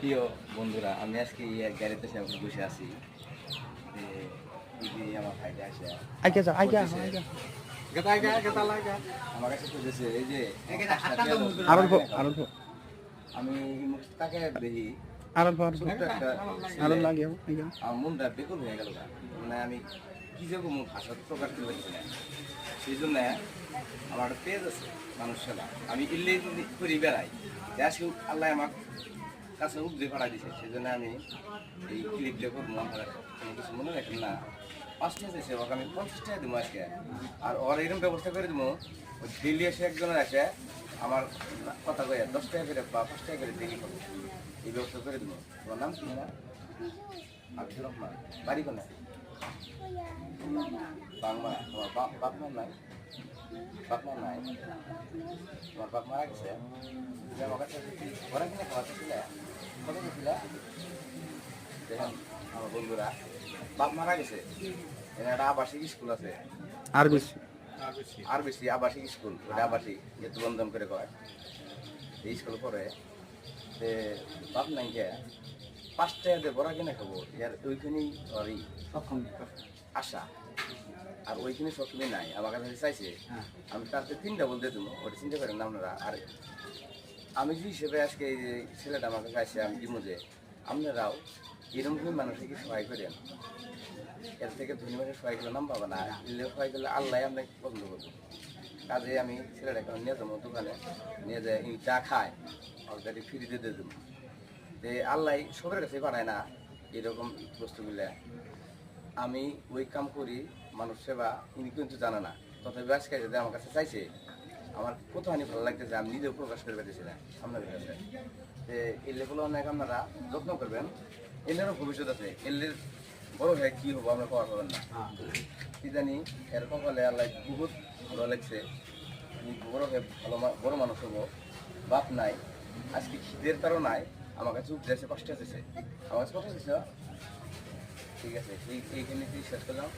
প্রিয় বন্ধুরা, আমি আজকে এক গাড়িতে সামনে বসে আছি। আমার ভাইটা আসে আমার কাছে খুঁজেছে এই যে আমি তাকে দেখি আমার মনটা বেকুল হয়ে গেল। মানে আমি কি যে মুখ ভাষা প্রকাশ করতে পারছি না। সেই জন্য আমার একটা পেজ আছে মানুষ সেবা, আমি ইল্লি করি বেড়াই। আজকে আল্লাহ আমার কাছে উপরে ভাড়া দিছে, সেই জন্য আমি এই ক্লিপটা করবো। কোনো কিছু মনে রাখেন না, 5 টাকা দিয়েছে ওকে, আমি 50 টাকা দেবো আজকে। আর ওর এরকম ব্যবস্থা করে দেবো, ওই ডেলি এসে একজনের আসে আমার কথা কয়ে 10 টাকা করে বা 5 টাকা করে ডেলি করবো, এই ব্যবস্থা করে দেবো। তোমার নাম কি? না আব্দুর রহমান। বাড়ি কোনে? বাংলা। তোমার বাপ মা নাই? বাপ মা নাই? তোমার বাপ মারা গেছে? আমার কাছে ঘরে কিনে খাওয়াতে ছিল? কবে গেছিল? দেখেন আমার বন্ধুরা, বাপ মারা গেছে, একটা আবাসিক স্কুল আছে আর বেশি আবাসিক স্কুল, ওটা আবাসিক যেহেতু বন্ধন করে কয় এই স্কুল পড়ে। বাপ নাই কে 5 টাকা দিয়ে বড়া কিনে খাবো, এর ওইখানেই ওরই আশা। আর ওইখানে সবসময় নাই, আমার কাছে চাইছে আমি তাতে 3টা বলতে দেবো, ওটা চিন্তা করেন না আপনারা। আর আমি যে হিসেবে আজকে এই যে ছেলেটা আমাকে চাইছে, আমি দিব যে আপনারাও এরকমই মানুষকে সহায় করেন। এর থেকে ধনী মানুষের সহায় করলে নাম পাবে না, সহায় করলে আল্লাহ আপনাকে পছন্দ করবো। কাজে আমি ছেলেটাকে নিয়ে যাবো দোকানে, নিয়ে যায় চা খায়, অলরেডি ফ্রিতে দিয়ে দেবো। যে আল্লাহ সবের কাছে পাঠায় না এরকম বস্তুগুলা। আমি ওই কাম করি, মানুষ সেবা উনি কিন্তু জানে না। তথাপি আজকে যদি আমার কাছে চাইছে, আমার কতখানি ভালো লাগতেছে, আমি নিজেও প্রকাশ করে পেতেছি না আপনাদের কাছে। এই লেগুলো অনেক আপনারা যত্ন করবেন, এলেরও ভবিষ্যৎ আছে। এলের বড় হয়ে কী হবো আমরা পাওয়া পাবেন না, কি জানি। এরকম হলে আল্লাহ বহুত ভালো লাগছে, বড় হয়ে ভালো বড় মানুষ হবো। বাপ নাই, আজকে খিদের কারণ নাই, আমার কাছে উপরে আছে 5 টাকা দিয়েছে। আমার কাছে কত দিয়েছে? ঠিক আছে, এইখানে শেষ করলাম।